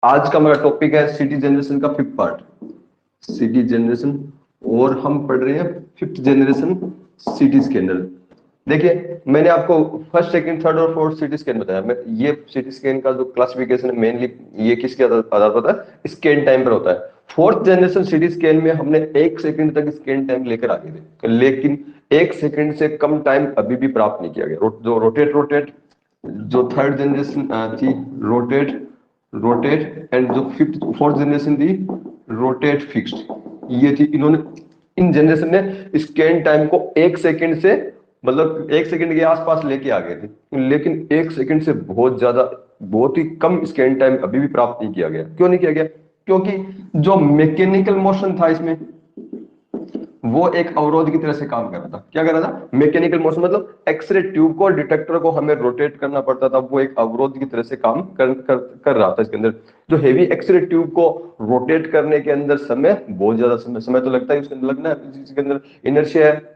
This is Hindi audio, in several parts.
आज का हमारा टॉपिक है सिटी जनरेशन का फिफ्थ पार्ट, सिटी जनरेशन। और हम पढ़ रहे हैं फिफ्थ जनरेशन सिटी स्कैनर। देखिए, मैंने आपको फर्स्ट सेकंड थर्ड और फोर्थ सिटी स्कैन बताया। मैं ये सिटी स्कैन का जो क्लासिफिकेशन है मेनली ये किसके आधार पर होता है? स्कैन टाइम पर होता है। फोर्थ जनरेशन सिटी स्कैन में हमने 1 सेकंड तक स्कैन टाइम लेकर आगे थे, लेकिन 1 सेकंड से कम टाइम अभी भी प्राप्त नहीं किया गया। जो रोटेट जो थर्ड जनरेशन थी रोटेट रोटेट एंड जो फिफ्थ फोर्थ जनरेशन थी रोटेट फिक्स्ड, ये थी। इन्होंने इन जनरेशन ने स्कैन टाइम को 1 सेकंड से मतलब 1 सेकंड के आसपास लेके आ गए थे, लेकिन 1 सेकंड से बहुत ज्यादा बहुत ही कम स्कैन टाइम अभी भी प्राप्त नहीं किया गया। क्यों नहीं किया गया? क्योंकि जो मैकेनिकल मोशन था इसमें वो एक अवरोध की तरह से काम कर रहा था। क्या कर रहा था? मैकेनिकल मोशन, मतलब एक्सरे ट्यूब को डिटेक्टर को हमें रोटेट करना पड़ता था, वो एक अवरोध की तरह से काम कर रहा था। इसके अंदर जो हेवी एक्सरे ट्यूब को रोटेट करने के अंदर समय बहुत ज्यादा समय तो लगता है, उसके अंदर लगना है। इसके अंदर इनर्शिया है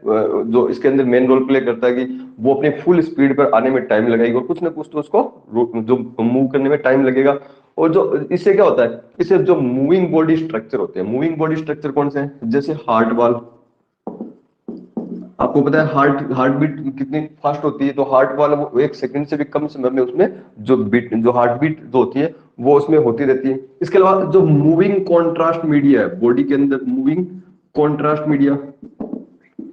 जो इसके अंदर मेन रोल प्ले करता है कि वो अपनी फुल स्पीड पर आने में टाइम लगाएगी और कुछ ना कुछ तो उसको जो मूव करने में टाइम लगेगा। और जो इससे क्या होता है, इससे जो मूविंग बॉडी स्ट्रक्चर होते हैं, मूविंग बॉडी स्ट्रक्चर कौन से हैं? जैसे हार्ट वाल्व। आपको पता है हार्ट बीट कितनी फास्ट होती है, तो हार्ट वाला वो 1 सेकंड से भी कम समय में उसमें जो हार्ट बीट जो होती है वो उसमें होती रहती है। इसके अलावा जो मूविंग कॉन्ट्रास्ट मीडिया है बॉडी के अंदर, मूविंग कॉन्ट्रास्ट मीडिया,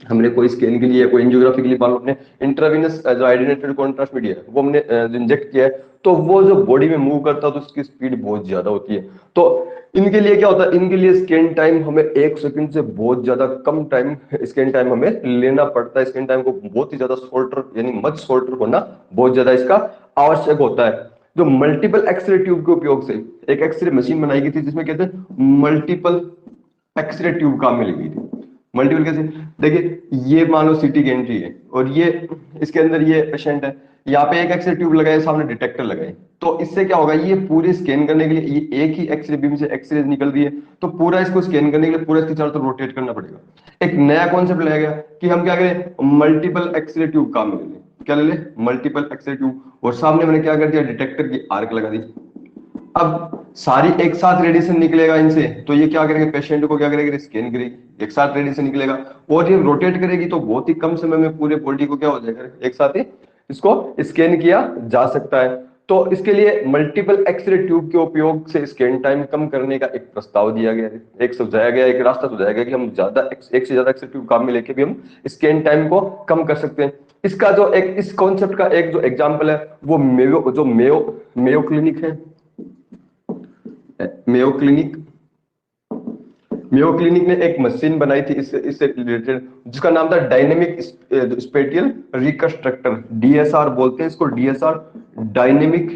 हमने कोई स्कैन के लिए कोई एंजियोग्राफी के लिए मान लो अपने इंट्रावेनस जो आइडेंटिफाइड कॉन्ट्रास्ट मीडिया है वो हमने इंजेक्ट किया है, तो वो जो बॉडी में मूव करता है तो उसकी स्पीड बहुत ज्यादा होती है। तो इनके लिए क्या होता है? इनके लिए स्कैन टाइम हमें 1 सेकंड से बहुत ज्यादा कम टाइम स्कैन टाइम हमें लेना पड़ता है। स्कैन टाइम को बहुत ही ज्यादा शॉर्टर यानी मच शॉर्टर होना बहुत ज्यादा इसका आवश्यक होता है। जो मल्टीपल एक्सरे ट्यूब के उपयोग से एक एक्सरे मशीन बनाई गई थी जिसमें कहते हैं मल्टीपल एक्सरे ट्यूब काम में ली गई थी। मल्टीपल कैसे? देखिए, ये मान लो सिटी की एंट्री है और ये इसके अंदर ये पेशेंट है, यहाँ पे एक एक्सरे ट्यूब लगाए, सामने डिटेक्टर लगाए, तो इससे क्या होगा? ये पूरे स्कैन करने के लिए ये एक ही एक्सरे बीम से एक्सरे निकल रही है, तो पूरा इसको स्कैन करने के लिए पूरा इसके चारों तरफ रोटेट करना पड़ेगा। एक नया कॉन्सेप्ट लाया गया कि हम क्या करें? मल्टीपल एक्सरे ट्यूब काम में ले लें। क्या ले लें? Multiple X ray tube. और सामने मैंने क्या कर दिया? डिटेक्टर की आर्क लगा दी। अब सारी एक साथ रेडिएशन निकलेगा इनसे, तो ये क्या करेंगे? पेशेंट को क्या करेंगे? स्कैन करेगी, एक साथ रेडिएशन निकलेगा और ये रोटेट करेगी, तो बहुत ही कम समय में पूरे बॉडी को क्या हो जाएगा? एक साथ ही इसको स्कैन किया जा सकता है। तो इसके लिए मल्टीपल एक्सरे ट्यूब के उपयोग से स्कैन टाइम कम करने का एक प्रस्ताव दिया गया है, एक सुझाया गया, एक रास्ता सुझाया गया कि हम एक से ज्यादा एक्सरे ट्यूब काम में लेके भी हम स्कैन टाइम को कम कर सकते हैं। इसका जो एक इस कॉन्सेप्ट का एक जो एग्जाम्पल है वो मेयो क्लिनिक है। मेयो क्लिनिक मेयो क्लिनिक ने एक मशीन बनाई थी इससे रिलेटेड, जिसका नाम था डायनेमिक स्पेटियल रिकंस्ट्रक्टर, डीएसआर बोलते हैं इसको, डीएसआर, डायनेमिक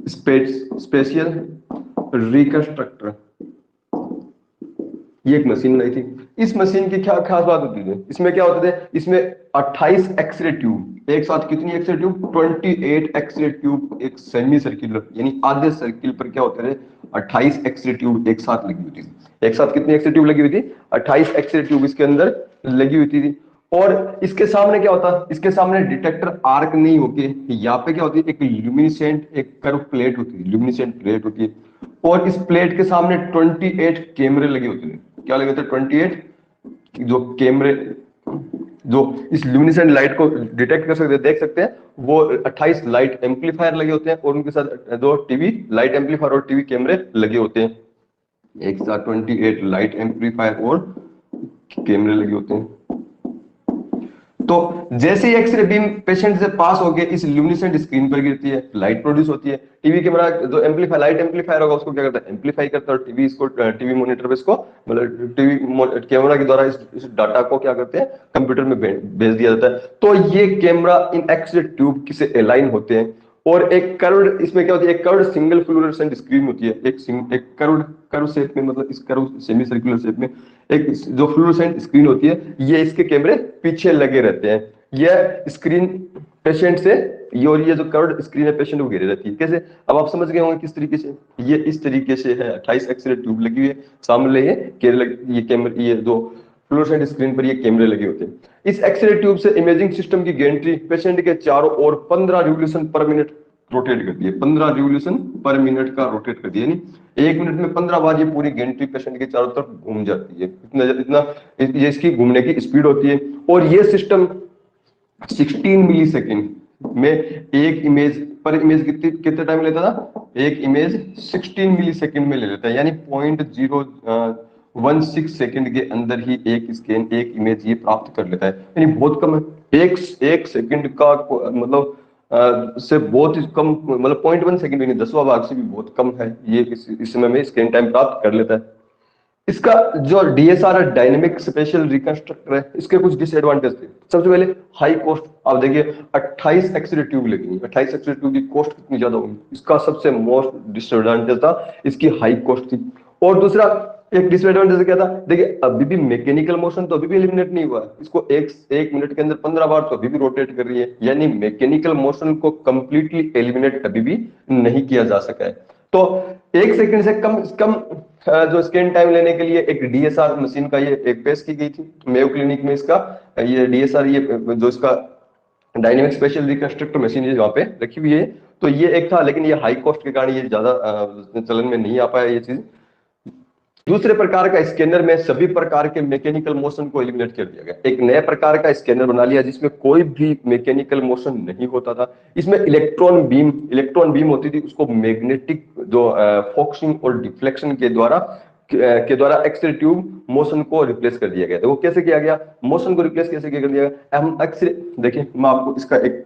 स्पेशियल रिकंस्ट्रक्टर। ये एक मशीन बनाई थी। इस मशीन की क्या खास बात होती थी? इसमें क्या होते थे? इसमें 28 एक्सरे ट्यूब एक साथ, कितनी एक्सरे ट्यूब? 28 एक्सरे ट्यूब एक सेमी सर्कुलर यानी आधे सर्किल पर क्या होते थे? 28 एक्सरे ट्यूब एक साथ लगी हुई थी। एक साथ कितनी एक्सरे ट्यूब लगी हुई थी? 28 एक्सरे ट्यूब इसके अंदर लगी हुई थी। और इसके सामने क्या होता? इसके सामने डिटेक्टर आर्क नहीं होके यहाँ पे क्या होती है? एक ल्यूमिनेसेंट एक कर्व प्लेट होती है, ल्यूमिनेसेंट प्लेट होती है, और इस प्लेट के सामने 28 कैमरे लगे होते हैं। क्या लगे होते हैं? 28 जो कैमरे जो इस ल्यूमिनेसेंट लाइट को डिटेक्ट कर सकते हैं, देख सकते हैं। वो 28 लाइट एम्पलीफायर लगे होते हैं और उनके साथ दो टीवी लाइट एम्पलीफायर और टीवी कैमरे लगे होते हैं। एक साथ 28 लाइट एम्पलीफायर और कैमरे लगे होते हैं। तो जैसे ही एक्सरे बीम पेशेंट से पास होके इस ल्यूमिनेसेंट स्क्रीन पर गिरती है, लाइट प्रोड्यूस होती है। टीवी कैमरा जो एम्पलीफाई लाइट एम्पलीफायर होगा उसको क्या करता है? एम्पलीफाई करता है। और टीवी इसको टीवी मॉनिटर पे इसको मतलब टीवी कैमरा के द्वारा इस डाटा को क्या करते हैं? कंप्यूटर में भेज दिया जाता है। तो ये कैमरा इन एक्सरे ट्यूब से अलाइन होते हैं और एक कर्व्ड इसमें क्या होती है? एक कर्व्ड सिंगल फ्लोरोसेंट स्क्रीन होती है, एक कर्व शेप में, मतलब इस कर्व सेमी सर्कुलर शेप में एक जो फ्लोरोसेंट स्क्रीन होती है, ये इसके कैमरे पीछे लगे रहते हैं। यह स्क्रीन पेशेंट से ये जो कर्व्ड स्क्रीन है पेशेंट को घेरे रहती है। कैसे? अब आप समझ गए होंगे किस तरीके से। ये इस तरीके से है, 28 एक्सरे ट्यूब लगी हुई है, सामने ये कैमरे, ये जो फ्लोरोसेंट स्क्रीन पर ये कैमरे लगे होते हैं। इस एक्सरे ट्यूब से इमेजिंग सिस्टम की गेंट्री पेशेंट के चारों ओर 15 रिवोल्यूशन पर मिनट रोटेट करती है, 15 रिवोल्यूशन पर मिनट का रोटेट करती है, यानी 1 मिनट में 15 बार ये पूरी गेंट्री पेशेंट के चारों तरफ घूम जाती है। इतना इतना ये इसकी घूमने की स्पीड होती है। और ये सिस्टम 16 मिली सेकेंड में एक इमेज पर इमेज कितने टाइम लेता था, एक इमेज 16 मिली सेकेंड में ले लेता है, यानी 0.016 सेकेंड के अंदर ही एक स्कैन एक इमेज ये प्राप्त कर लेता है, यानी बहुत कम है। एक सेकंड का मतलब से बहुत ही कम, मतलब 0.1 सेकंड भी नहीं, 10वां भाग से भी बहुत कम है ये इस समय में स्क्रीन टाइम प्राप्त कर लेता है। इसका जो डीएसआर है, डायनेमिक स्पेशल रिकंस्ट्रक्टर है, इसके कुछ डिसएडवांटेज थे। सबसे पहले हाई कॉस्ट, आप देखिए 28 एक्सरे ट्यूब लगेंगी, 28 एक्सरे ट्यूब की कॉस्ट कितनी ज्यादा होगी, इसका सबसे मोस्ट डिसएडवांटेज था इसकी हाई कॉस्ट थी। और दूसरा एक डिसएडवांटेज क्या था, देखिए अभी भी मैकेनिकल मोशन तो अभी भी एलिमिनेट नहीं हुआ है, इसको एक मिनट के अंदर 15 बार तो अभी भी रोटेट कर रही है, यानी मैकेनिकल मोशन को कंप्लीटली एलिमिनेट अभी भी नहीं किया जा सका है। तो 1 सेकंड से कम जो स्कैन टाइम लेने के लिए एक डीएसआर मशीन का ये एक पेश की गई थी मेयो क्लिनिक में, इसका ये डीएसआर ये जो इसका डायनेमिक स्पेशल रिकंस्ट्रक्टर मशीन है वहां पे रखी हुई है। तो ये एक था, लेकिन ये हाई कॉस्ट के कारण ये ज्यादा चलन में नहीं आ पाया ये चीज। दूसरे प्रकार का स्कैनर में सभी प्रकार के मैकेनिकल मोशन को एलिमिनेट कर दिया गया, एक नए प्रकार का स्कैनर बना लिया जिसमें कोई भी मैकेनिकल मोशन नहीं होता था। इसमें इलेक्ट्रॉन बीम होती थी, उसको मैग्नेटिक जो फोकसिंग और डिफ्लेक्शन के द्वारा एक्सरे ट्यूब मोशन को रिप्लेस कर दिया गया। तो वो कैसे किया गया, मोशन को रिप्लेस कैसे कर दिया गया, हम एक्सरे देखिए, मैं आपको इसका एक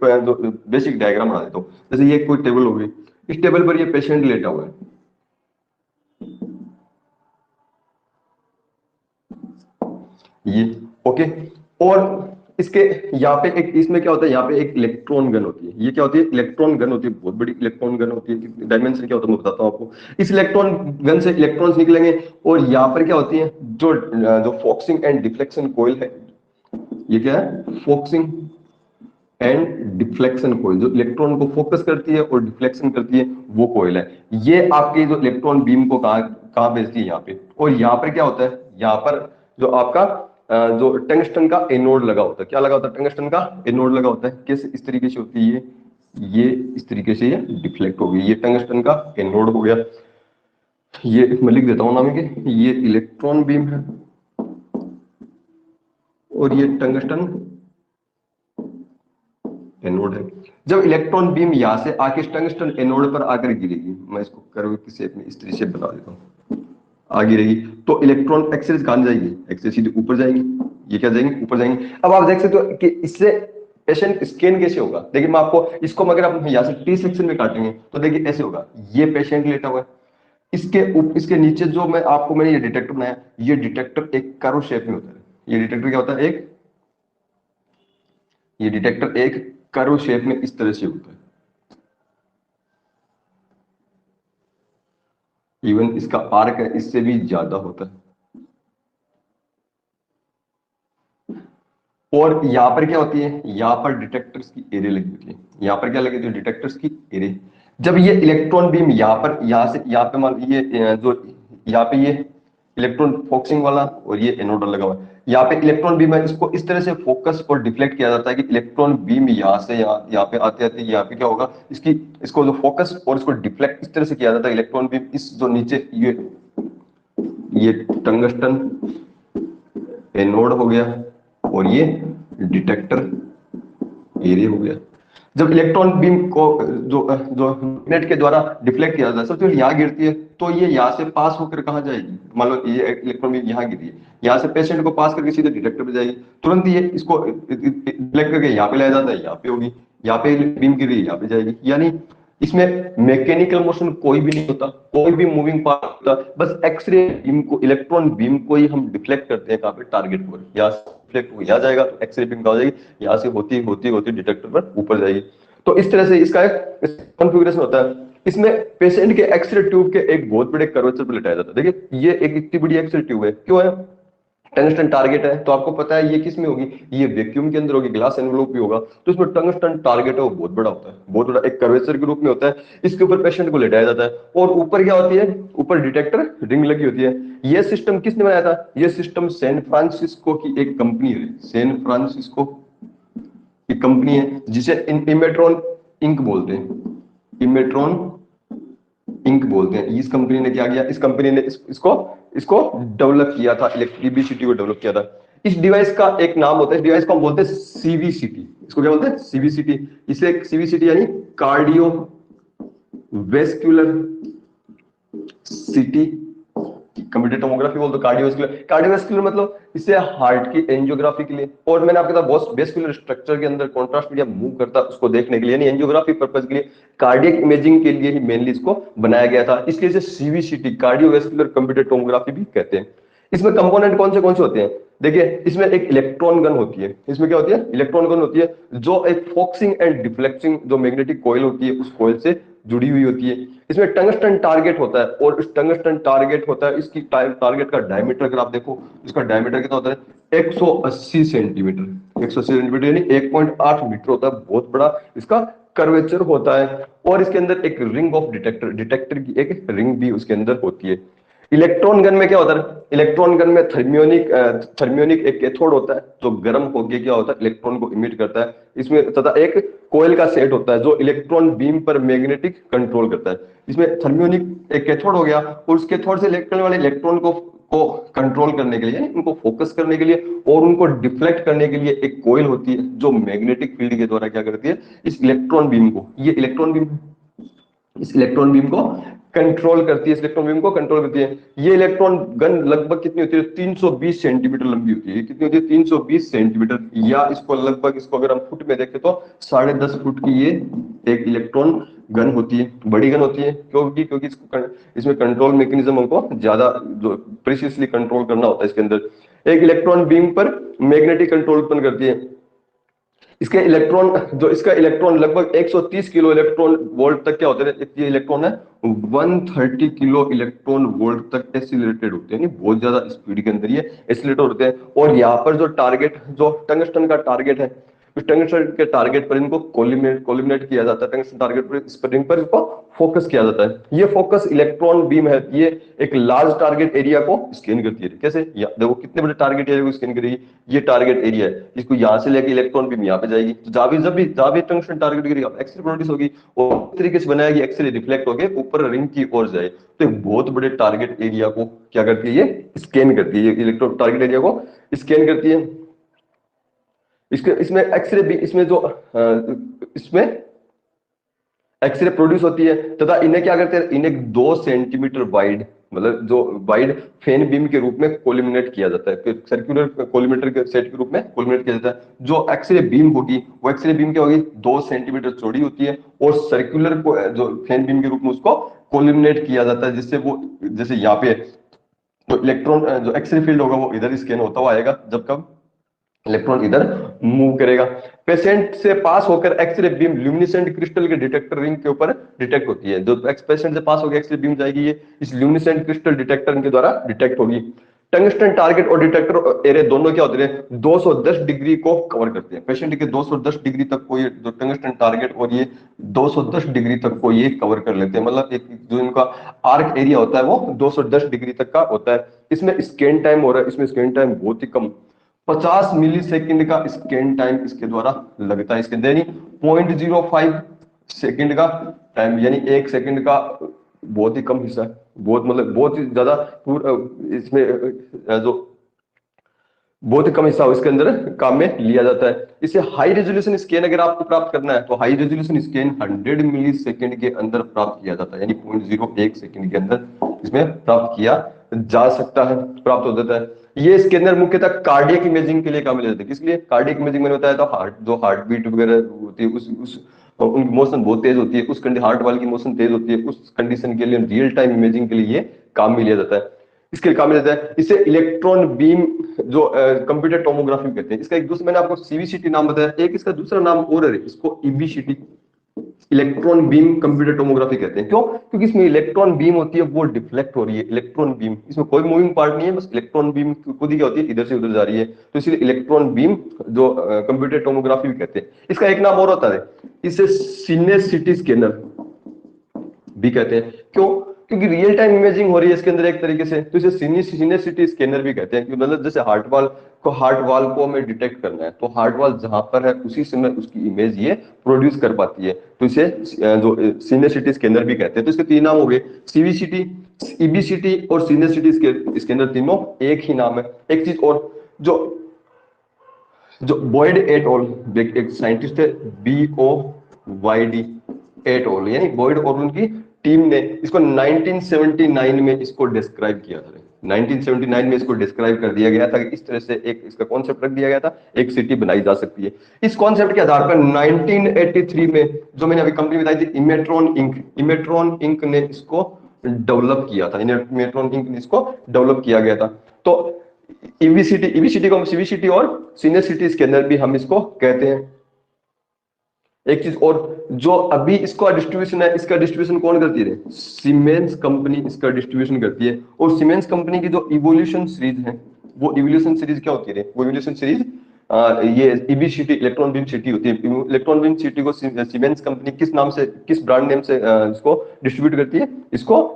बेसिक डायग्राम बना देता हूँ। जैसे ये कोई टेबल हो गई, इस टेबल पर ये पेशेंट लेटा हुआ है, ये ओके। और इसके यहाँ पे एक, इसमें क्या होता है, यहाँ पे एक इलेक्ट्रॉन गन होती है, ये क्या होती है, इलेक्ट्रॉन गन होती है, बहुत बड़ी इलेक्ट्रॉन गन होती है। डायमेंशन क्या होता है मैं बताता हूँ आपको। इस इलेक्ट्रॉन गन से इलेक्ट्रॉन्स निकलेंगे, और यहाँ पर क्या होती है, जो जो फोकसिंग एंड डिफ्लेक्शन कोयल है, ये क्या है, फोकसिंग एंड डिफ्लेक्शन कोयल, जो इलेक्ट्रॉन को फोकस करती है और डिफ्लेक्शन करती है, वो कोयल है। ये आपके जो इलेक्ट्रॉन बीम को कहाँ कहाँ भेजती है, यहाँ पे। और यहाँ पर क्या होता है, यहाँ पर जो आपका जो टंगस्टन का एनोड लगा होता है, क्या लगा होता है, टंगस्टन का एनोड लगा होता है। कैसे, इस तरीके से होती है ये इस तरीके से ये डिफ्लेक्ट हो गई, ये टंगस्टन का एनोड हो गया। ये मैं लिख देता हूँ नाम के, ये इलेक्ट्रॉन बीम है और ये टंगस्टन एनोड है। जब इलेक्ट्रॉन बीम यहाँ से आके टंगस्टन एनोड पर आकर गिरेगी, मैं इसको कर्व की शेप में इस तरीके से बना देता हूँ, आ गिरेगी, तो इलेक्ट्रॉन एक्सरे कहां जाएगी, एक्सरे सीधे ऊपर जाएंगी, ये क्या जाएंगे, ऊपर जाएंगे। अब आप देख सकते हो कि इससे पेशेंट स्कैन कैसे होगा। देखिए मैं आपको इसको अगर आप यहाँ से टी सेक्शन में काटेंगे तो देखिए ऐसे होगा, ये पेशेंट लेटा हुआ है, इसके नीचे जो मैंने ये डिटेक्टर बनाया, ये डिटेक्टर एक कर्व शेप में होता है। ये डिटेक्टर क्या होता है, ये डिटेक्टर एक कर्व शेप में इस तरह से होता है। इवन इसका आर्क है इससे भी ज्यादा होता है। और यहाँ पर क्या होती है, यहाँ पर डिटेक्टर्स की एरे लगी होती है, यहाँ पर क्या लगी होती है, डिटेक्टर्स की एरे। जब ये इलेक्ट्रॉन बीम यहाँ से यहाँ पे मान ये जो यहाँ पे ये इलेक्ट्रॉन फोकसिंग वाला और ये एनोड लगा हुआ है, यहाँ पे इलेक्ट्रॉन बीम है, इसको इस तरह से फोकस और डिफ्लेक्ट किया जाता है कि इलेक्ट्रॉन बीम यहाँ से यहाँ पे आते आते यहाँ पे क्या होगा, इसको जो फोकस और इसको डिफ्लेक्ट इस तरह से किया जाता है। इलेक्ट्रॉन बीम इस जो नीचे ये टंगस्टन एनोड हो गया और ये डिटेक्टर एरे हो गया। जब इलेक्ट्रॉन बीम को जो जो नेट के द्वारा डिफ्लेक्ट किया जाता है, सबसे पहले यहाँ गिरती है, तो ये यहाँ से पास होकर कहाँ जाएगी, मान लो ये इलेक्ट्रॉन बीम यहाँ गिरी है, यहाँ से पेशेंट को पास करके सीधे डिटेक्टर पे जाएगी, तुरंत ये इसको डिफ्लेक्ट करके यहाँ पे लाया जाता है, यहाँ पे होगी, यहाँ पे बीम गिरी यहाँ पे जाएगी। यानी इसमें मैकेनिकल मोशन कोई भी नहीं होता, कोई भी मूविंग पार्ट होता, बस एक्सरे बीम को, इलेक्ट्रॉन बीम को ही हम डिफ्लेक्ट करते हैं कहाँ पे, टारगेट पर। यहाँ से डिफ्लेक्ट हो यहाँ जाएगा, तो एक्सरे बीम कहाँ हो जाएगी, यहाँ से होती होती होती डिटेक्टर पर ऊपर जाएगी। तो इस तरह से इसका एक कॉन्फ़िगरेशन होता है। इसमें पेशेंट के एक्सरे ट्यूब के एक बहुत बड़े कर्वेचर पर लिटाया जाता है। देखिए ये एक इतनी बड़ी एक्सरे ट्यूब है, क्यों है, टंगस्टन टारगेट है, तो आपको पता है ये किस में होगी, ये वैक्यूम के अंदर होगी, ग्लास एनवलप भी होगा, तो इसमें टंगस्टन टारगेट है वो बहुत बड़ा होता है, बहुत बड़ा एक कर्वेचर के रूप में होता है। इसके ऊपर पेशेंट को लेटाया जाता है और ऊपर क्या होती है, ऊपर डिटेक्टर रिंग लगी होती है। ये सिस्टम किसने बनाया था, ये सिस्टम सैन फ्रांसिस्को की एक कंपनी है, सैन फ्रांसिस्को की कंपनी है, जिसे इमेट्रॉन इंक बोलते हैं। इमेट्रॉन इंक बोलते हैं। इस कंपनी ने क्या किया, इस कंपनी ने इसको इसको डेवलप किया था, इलेक्ट्रिसिटी को डेवलप किया था। इस डिवाइस का एक नाम होता है, इस डिवाइस को हम बोलते हैं सीवीसीटी। इसको क्या बोलते हैं, सीवीसीटी। इसे सीवीसीटी यानी cardio vascular city, computer tomography बोल दो, कार्डियोवेस्कुलर। कार्डियोवेस्कुलर मतलब इसे हार्ट की एंजियोग्राफी के लिए, और मैंने आपके साथ वेस्कुलर स्ट्रक्चर के अंदर कॉन्ट्रास्ट मीडिया मूव करता है उसको देखने के लिए, यानी एंजियोग्राफी पर्पस के लिए, कार्डियक इमेजिंग के लिए ही मेनली इसको बनाया गया था। इसलिए इसे सीवीसीटी कार्डियोवेस्कुलर कंप्यूटर टोमोग्राफी भी कहते हैं। इसमें कंपोनेंट कौन से होते हैं, देखिए इसमें एक इलेक्ट्रॉन गन होती है। इसमें क्या होती है, इलेक्ट्रॉन गन होती है, जो एक फोकसिंग एंड डिफ्लेक्टिंग जो मैग्नेटिक कॉइल होती है उस कॉइल से जुड़ी हुई होती है। इसमें टंगस्टन टारगेट होता है, और इस टंगस्टन टारगेट होता है, इसकी टारगेट का डायमीटर अगर आप देखो, इसका डायमीटर कितना होता है 180 सेंटीमीटर। 180 सेंटीमीटर यानी 1.8 मीटर होता है, बहुत बड़ा इसका कर्वेचर होता है। और इसके अंदर एक रिंग ऑफ डिटेक्टर की एक रिंग भी उसके अंदर होती है। इलेक्ट्रॉन गन में क्या होता है, इलेक्ट्रॉन गन में थर्मियोनिक एक कैथोड होता है, जो गर्म होकर क्या होता है, इलेक्ट्रॉन को इमिट करता है। इसमें तथा एक कोयल का सेट होता है जो इलेक्ट्रॉन बीम पर मैग्नेटिक कंट्रोल करता है। इसमें थर्मियोनिक एक कैथोड हो गया, और उस कैथोड से निकलने वाले इलेक्ट्रॉन को कंट्रोल करने के लिए, उनको फोकस करने के लिए और उनको डिफ्लेक्ट करने के लिए एक कोयल होती है, जो मैग्नेटिक फील्ड के द्वारा क्या करती है, इस इलेक्ट्रॉन बीम को, ये इलेक्ट्रॉन बीम इस इलेक्ट्रॉन बीम को कंट्रोल करती है, इस इलेक्ट्रॉन बीम को कंट्रोल करती है। ये इलेक्ट्रॉन गन लगभग कितनी होती है, 320 सेंटीमीटर लंबी होती है। कितनी होती है, 320 सेंटीमीटर, या इसको लगभग, इसको अगर हम फुट में देखें तो 10.5 फुट की ये एक इलेक्ट्रॉन गन होती है, बड़ी गन होती है। क्योंकि इसमें कंट्रोल मैकेनिज्म हमको ज्यादा जो प्रिसाइसली कंट्रोल करना होता है। इसके अंदर एक इलेक्ट्रॉन बीम पर मैग्नेटिक कंट्रोल उत्पन्न करती है। इसका इलेक्ट्रॉन लगभग 130 किलो इलेक्ट्रॉन वोल्ट तक क्या होते हैं, ये इलेक्ट्रॉन है 130 किलो इलेक्ट्रॉन वोल्ट तक एक्सीलरेटेड होते हैं, बहुत ज्यादा स्पीड के अंदर ये एक्सीलरेट होते हैं। और यहाँ पर जो टंगस्टन का टारगेट है, उस टंगस्टन के टारगेट पर इनको कोलिमिनेट किया जाता है। टंगस्टन टारगेट पर स्प्रिंग पर इसको फोकस किया जाता है। ये फोकस इलेक्ट्रॉन बीम है, ये एक लार्ज टारगेट एरिया को स्कैन करती है। कैसे, देखो कितने बड़े टारगेट एरिया को स्कैन करेगी, ये टारगेट एरिया है, इसको यहाँ से लेके इलेक्ट्रॉन बीम यहाँ पे जाएगी, तो जब भी टंगस्टन टारगेट करेगी एक्सरे प्रोड्यूस होगी, और इस तरीके से बनाएगी, एक्सरे रिफ्लेक्ट होकर ऊपर रिंग की ओर जाए, तो एक बहुत बड़े टारगेट एरिया को क्या करती है, ये स्कैन करती है, इलेक्ट्रॉन टारगेट एरिया को स्कैन करती है। इसमें एक्सरे भी, इसमें एक्सरे प्रोड्यूस होती है, तथा इन्हें क्या करते हैं, इन्हें 2 सेंटीमीटर वाइड, मतलब जो वाइड फैन बीम के रूप में कोलिमिनेट किया जाता है, फिर सर्कुलर कोलिमेटर के सेट के रूप में कोलिमिनेट किया जाता है। जो एक्सरे बीम होगी, वो एक्सरे बीम क्या होगी, 2 सेंटीमीटर चौड़ी होती है, और सर्कुलर को जो फैन बीम के रूप में उसको कोलिमिनेट किया जाता है, जिससे वो, जैसे यहाँ पे तो इलेक्ट्रॉन जो एक्सरे फील्ड होगा वो इधर स्कैन होता हुआ आएगा, जब कब इलेक्ट्रॉन इधर मूव करेगा। पेशेंट से पास होकर एक्सरे बीम ल्यूमिनेसेंट क्रिस्टल के डिटेक्टर रिंग के ऊपर डिटेक्ट होती है। जो पेशेंट से पास होकर एक्सरे बीम जाएगी, ये इस ल्यूमिनेसेंट क्रिस्टल डिटेक्टर के द्वारा डिटेक्ट होगी। टंगस्टन टारगेट और डिटेक्टर एरे दोनों क्या होते हैं, 210 डिग्री को कवर करते हैं। पेशेंट के 210 डिग्री तक को ये जो टंगस्टन टारगेट और ये 210 डिग्री तक को ये कवर कर लेते हैं, मतलब एक जो इनका आर्क एरिया होता है वो 210 डिग्री तक का होता है। इसमें स्कैन टाइम हो रहा है, इसमें स्कैन टाइम बहुत ही कम, 50 मिली सेकेंड का स्कैन टाइम इसके द्वारा लगता है। इसके अंदर यानी 0.05 सेकेंड का टाइम, यानी 1 सेकेंड का बहुत ही कम हिस्सा है, बहुत ही ज्यादा इसमें जो बहुत ही कम हिस्सा इसके अंदर काम में लिया जाता है। इसे हाई रेजोल्यूशन स्कैन अगर आपको प्राप्त करना है, तो हाई रेजोल्यूशन स्कैन 100 मिली सेकेंड के अंदर प्राप्त किया जाता है, यानी 0.01 सेकेंड के अंदर इसमें प्राप्त किया जा सकता है, प्राप्त हो जाता है। ये स्कैनर मुख्यतः कार्डियक इमेजिंग के लिए काम में लेते हैं। किस लिए, कार्डियक इमेजिंग मैंने बताया था, हार्ट बीट वगैरह होती है, उनकी मोशन बहुत तेज होती है, उस हार्ट वाले की मोशन तेज होती है, उस कंडीशन के लिए रियल टाइम इमेजिंग के लिए ये काम में लिया जाता है। इसके लिए काम में लेता है। इसे इलेक्ट्रॉन बीम जो कंप्यूटर टोमोग्राफी कहते हैं। इसका एक दूसरा, मैंने आपको सीवीसीटी नाम बताया, एक इसका दूसरा नाम और है, इसको ईबीसीटी, इलेक्ट्रॉन बीम कंप्यूटर टोमोग्राफी कहते हैं। क्यों, क्योंकि इसमें इलेक्ट्रॉन बीम होती है, वो डिफ्लेक्ट हो रही है। इलेक्ट्रॉन बीम, इसमें कोई मूविंग पार्ट नहीं है, बस इलेक्ट्रॉन बीम खुद ही क्या होती है, इधर से उधर जा रही है, तो इसलिए इलेक्ट्रॉन बीम जो कंप्यूटर टोमोग्राफी भी कहते हैं। इसका एक नाम और होता है, इसे सिनेसिटी स्कैनर भी कहते हैं। क्यों, क्योंकि रियल टाइम इमेजिंग हो रही है इसके अंदर एक तरीके से, तो इसे सीनियसिटी स्कैनर भी कहते हैं। कि मतलब जैसे हार्ट वाल को हमें डिटेक्ट करना है, तो हार्ट वाल जहां पर है उसी समय उसकी इमेज ये प्रोड्यूस कर पाती है, तो इसे जो सीनियसिटी स्कैनर भी कहते हैं। तो इसके तीन नाम हो गए, सीवीसीटी, ईबीसीटी और सीनियसिटी स्कैनर, तीनों एक ही नाम है। एक चीज और, जो जो बॉयड एट ऑल, एक साइंटिस्ट है, BOYD एट ऑल, यानी बॉयड और उनकी टीम ने इसको 1979 में इसको डिस्क्राइब किया था। 1979 में इसको डिस्क्राइब कर दिया गया था कि इस तरह से एक इसका कॉन्सेप्ट रख दिया गया था, एक सिटी बनाई जा सकती है। इस कॉन्सेप्ट के आधार पर 1983 में, जो मैंने अभी कंपनी बताई थी इमेट्रॉन इंक ने इसको डेवलप किया था। इमेट्रॉन इंक ने इसको डेवलप किया गया था। तो ईवीसीटी को सीवीसीटी और सीनियर सिटी स्कैनर भी हम इसको कहते हैं। एक चीज और, जो अभी इसका डिस्ट्रीब्यूशन है, इसका डिस्ट्रीब्यूशन कौन करती है? सीमेंस कंपनी इसका डिस्ट्रीब्यूशन करती है। और सीमेंस कंपनी की जो इवोल्यूशन सीरीज है, वो इवोल्यूशन सीरीज क्या होती है? वो इवोल्यूशन सीरीज ये ईबीसीटी, इलेक्ट्रॉन बीम सिटी होती है। इलेक्ट्रॉन बीम सिटी को सीमेंस कंपनी किस नाम से, किस ब्रांड नेम से इसको डिस्ट्रीब्यूट करती है? इसको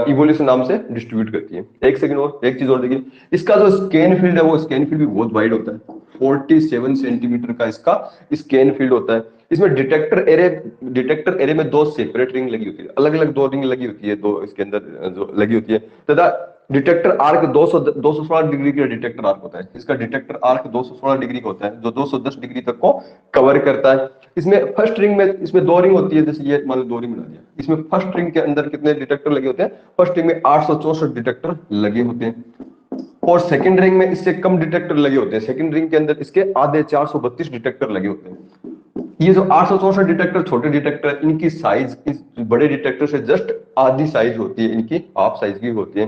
इवोल्यूशन नाम से डिस्ट्रीब्यूट करती है। एक सेकंड और, एक चीज और देखिए, इसका जो स्कैन फील्ड है, वो स्कैन फील्ड भी बहुत वाइड होता है। 47 सेंटीमीटर का इसका स्कैन फील्ड होता है। इसमें डिटेक्टर एरे में दो सेपरेट रिंग लगी होती है, अलग अलग दो रिंग लगी होती है, दो इसके अंदर जो लगी होती है, तथा डिटेक्टर आर्क 216 डिग्री का डिटेक्टर आर्क होता है। इसका डिटेक्टर आर्क 216 डिग्री का होता है, जो 210 डिग्री तक को कवर करता है। इसमें फर्स्ट रिंग में, इसमें दो रिंग होती है, जैसे ये मान लो दो रिंग बना दिया। इसमें फर्स्ट रिंग के अंदर कितने डिटेक्टर लगे होते हैं? फर्स्ट रिंग में 864 डिटेक्टर लगे होते हैं। और सेकंड रिंग में इससे कम डिटेक्टर लगे होते हैं। सेकंड रिंग के अंदर इसके आधे 432 डिटेक्टर लगे होते हैं। ये जो 864 डिटेक्टर छोटे डिटेक्टर, इनकी साइज इस बड़े डिटेक्टर से जस्ट आधी साइज होती है, इनकी हाफ साइज की होती है।